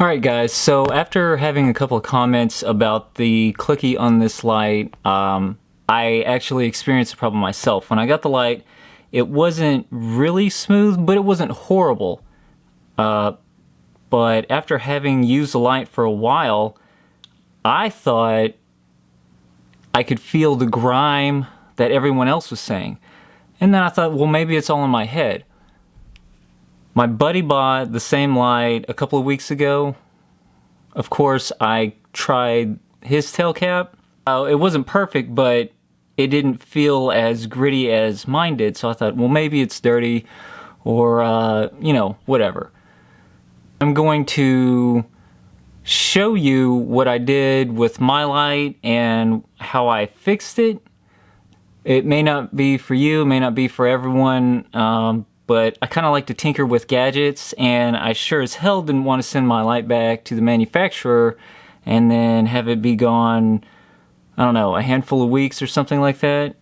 Alright guys, so after having a couple of comments about the clicky on this light, I actually experienced a problem myself. When I got the light, it wasn't really smooth, but it wasn't horrible. But after having used the light for a while, I thought I could feel the grime that everyone else was saying. And then I thought, well, maybe it's all in my head. My buddy bought the same light a couple of weeks ago. Of course, I tried his Tailcap. It wasn't perfect, but it didn't feel as gritty as mine did. So I thought, well, maybe it's dirty or, you know, whatever. I'm going to show you what I did with my light and how I fixed it. It may not be for you, it may not be for everyone, but I kind of like to tinker with gadgets, and I sure as hell didn't want to send my light back to the manufacturer and then have it be gone, I don't know, a handful of weeks or something like that.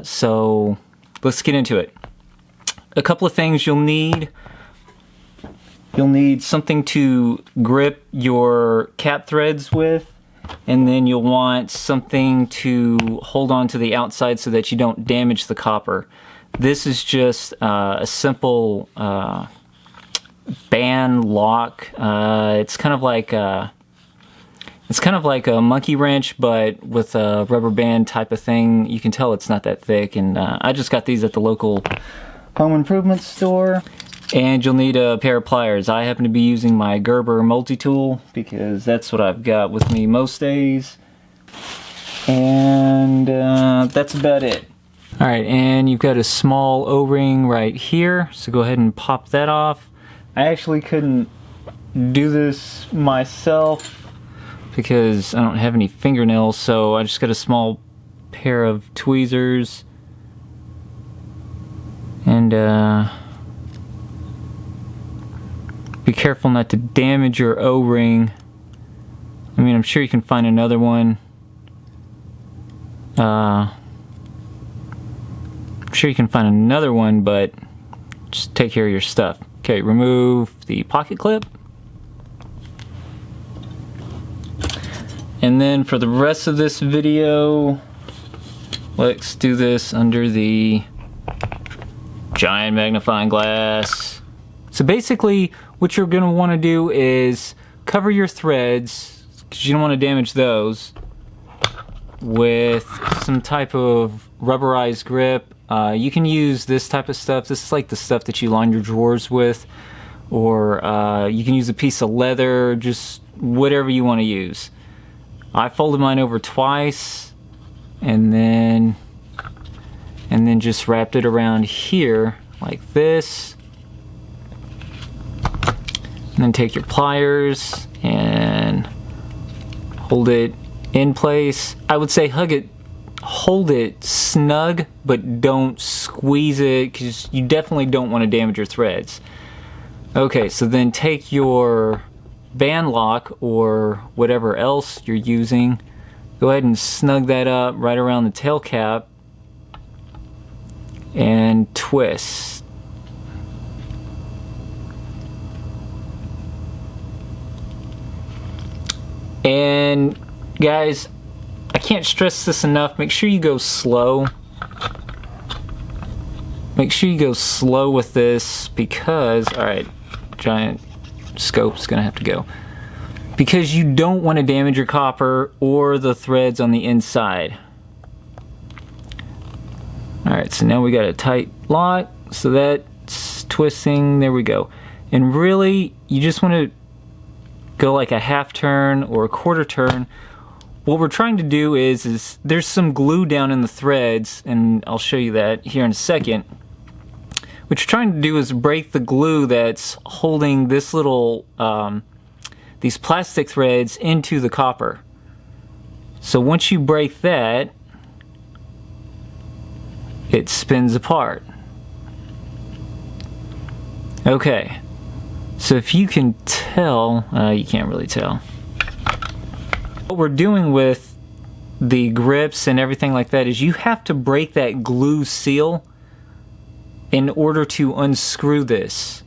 So let's get into it. A couple of things you'll need. You'll need something to grip your cap threads with, and then you'll want something to hold on to the outside so that you don't damage the copper. This is just a simple band lock. It's kind of like a monkey wrench, but with a rubber band type of thing. You can tell it's not that thick, and I just got these at the local home improvement store. And you'll need a pair of pliers. I happen to be using my Gerber multi-tool because that's what I've got with me most days. And that's about it. Alright, and you've got a small O-ring right here, so go ahead and pop that off. I actually couldn't do this myself because I don't have any fingernails, so I just got a small pair of tweezers. And be careful not to damage your O-ring. I mean, I'm sure you can find another one. I'm sure you can find another one, but just take care of your stuff. Okay, remove the pocket clip. And then for the rest of this video, let's do this under the giant magnifying glass. So basically, what you're going to want to do is cover your threads, because you don't want to damage those, with some type of rubberized grip. You can use this type of stuff. This is like the stuff that you line your drawers with, or you can use a piece of leather, just whatever you want to use. I folded mine over twice, and then just wrapped it around here like this. And then take your pliers and hold it in place. I would say hold it snug, but don't squeeze it, because you definitely don't want to damage your threads. Okay, so then take your band lock or whatever else you're using, go ahead and snug that up right around the tail cap and twist. And guys, I can't stress this enough, make sure you go slow. Make sure you go slow with this because, alright, giant scope's gonna have to go. Because you don't want to damage your copper or the threads on the inside. Alright, so now we got a tight lock, so that's twisting, there we go. And really, you just want to go like a half turn or a quarter turn. What we're trying to do is there's some glue down in the threads, and I'll show you that here in a second. What you're trying to do is break the glue that's holding this little these plastic threads into the copper. So once you break that, it spins apart. Okay. So if you can tell, you can't really tell. What we're doing with the grips and everything like that is you have to break that glue seal in order to unscrew this.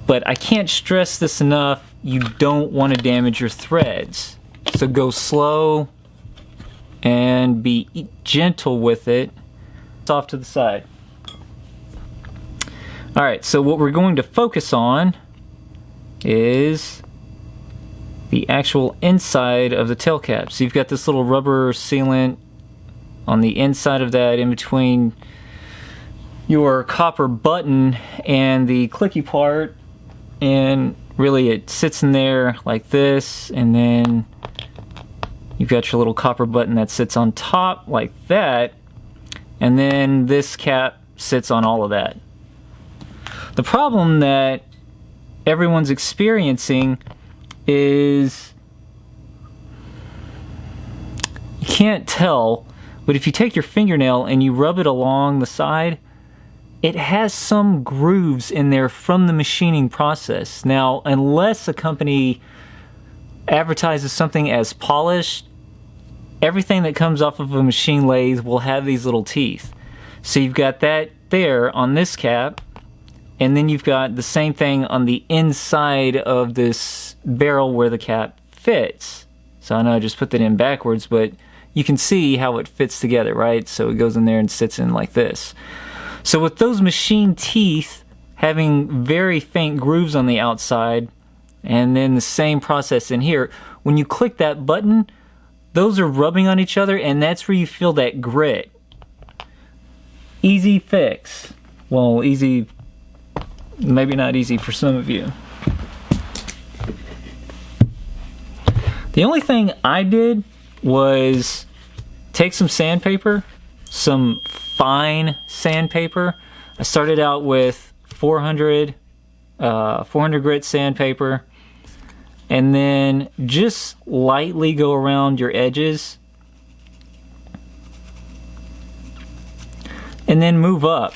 But I can't stress this enough, you don't want to damage your threads. So go slow and be gentle with it. It's off to the side. Alright, so what we're going to focus on is the actual inside of the tail cap. So you've got this little rubber sealant on the inside of that, in between your copper button and the clicky part, and really it sits in there like this, and then you've got your little copper button that sits on top like that, and then this cap sits on all of that. The problem that everyone's experiencing is you can't tell, but if you take your fingernail and you rub it along the side, it has some grooves in there from the machining process. Now, unless a company advertises something as polished, everything that comes off of a machine lathe will have these little teeth. So you've got that there on this cap, and then you've got the same thing on the inside of this barrel where the cap fits. So I know I just put that in backwards, but you can see how it fits together, right? So it goes in there and sits in like this. So with those machine teeth having very faint grooves on the outside, and then the same process in here, when you click that button, those are rubbing on each other, and that's where you feel that grit. Easy fix. Well, easy, maybe not easy for some of you. The only thing I did was take some sandpaper, some fine sandpaper. I started out with 400 grit sandpaper, and then just lightly go around your edges, and then move up.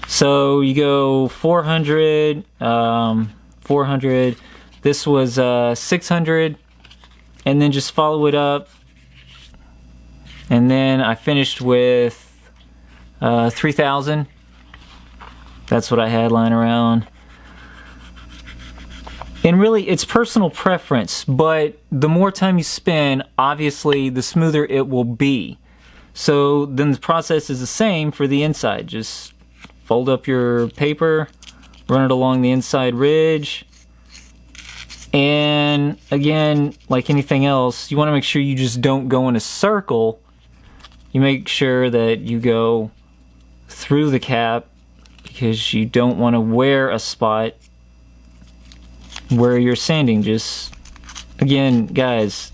So you go 400, 400, this was 600, and then just follow it up, and then I finished with 3,000. That's what I had lying around. And really, it's personal preference, but the more time you spend, obviously, the smoother it will be. So then the process is the same for the inside. Just fold up your paper, run it along the inside ridge, and again, like anything else, you want to make sure you just don't go in a circle. You make sure that you go through the cap, because you don't want to wear a spot where you're sanding. Just, again, guys,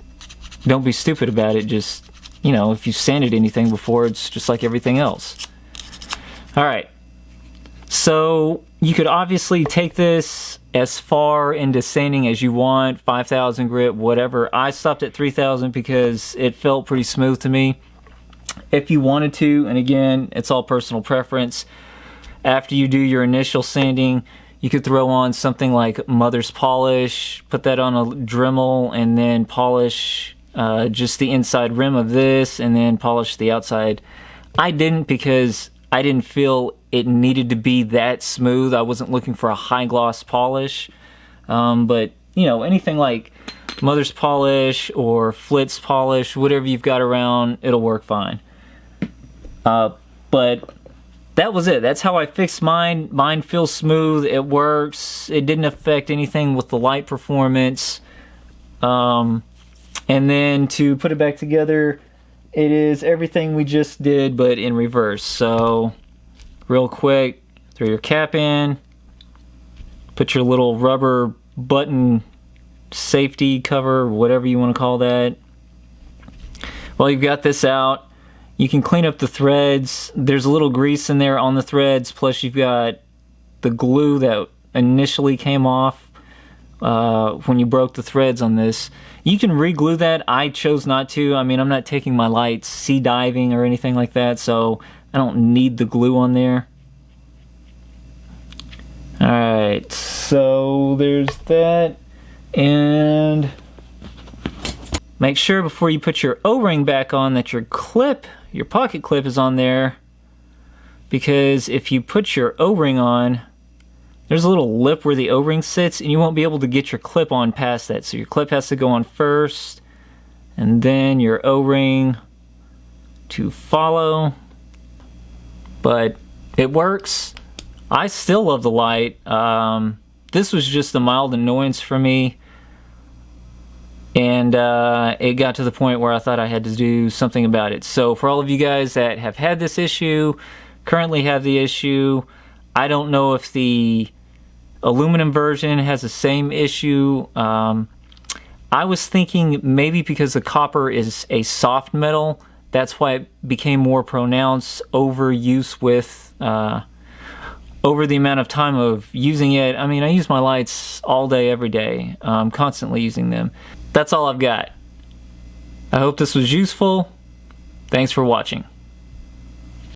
don't be stupid about it. Just, you know, if you've sanded anything before, it's just like everything else. Alright, so you could obviously take this as far into sanding as you want, 5,000 grit, whatever. I stopped at 3,000 because it felt pretty smooth to me. If you wanted to, and again, it's all personal preference, after you do your initial sanding, you could throw on something like mother's polish, put that on a Dremel, and then polish just the inside rim of this, and then polish the outside. I didn't, because I didn't feel it needed to be that smooth. I wasn't looking for a high gloss polish. But, you know, anything like mother's polish or Flitz polish, whatever you've got around, it'll work fine. But that was it. That's how I fixed mine. Mine feels smooth. It works. It didn't affect anything with the light performance. And then to put it back together, it is everything we just did, but in reverse. So, real quick, throw your cap in, put your little rubber button safety cover, whatever you want to call that. While you've got this out, you can clean up the threads. There's a little grease in there on the threads, plus you've got the glue that initially came off when you broke the threads on this. You can re-glue that. I chose not to. I mean, I'm not taking my lights sea diving or anything like that, so I don't need the glue on there. Alright, so there's that. And make sure before you put your O-ring back on that your clip, your pocket clip, is on there, because if you put your O-ring on there's a little lip where the O-ring sits, and you won't be able to get your clip on past that. So your clip has to go on first, and then your O-ring to follow. But it works. I still love the light. This was just a mild annoyance for me, and it got to the point where I thought I had to do something about it. So for all of you guys that have had this issue, currently have the issue, I don't know if the aluminum version has the same issue. I was thinking maybe because the copper is a soft metal, that's why it became more pronounced over use with over the amount of time of using it. I mean, I use my lights all day, every day. I'm constantly using them. That's all I've got. I hope this was useful. Thanks for watching.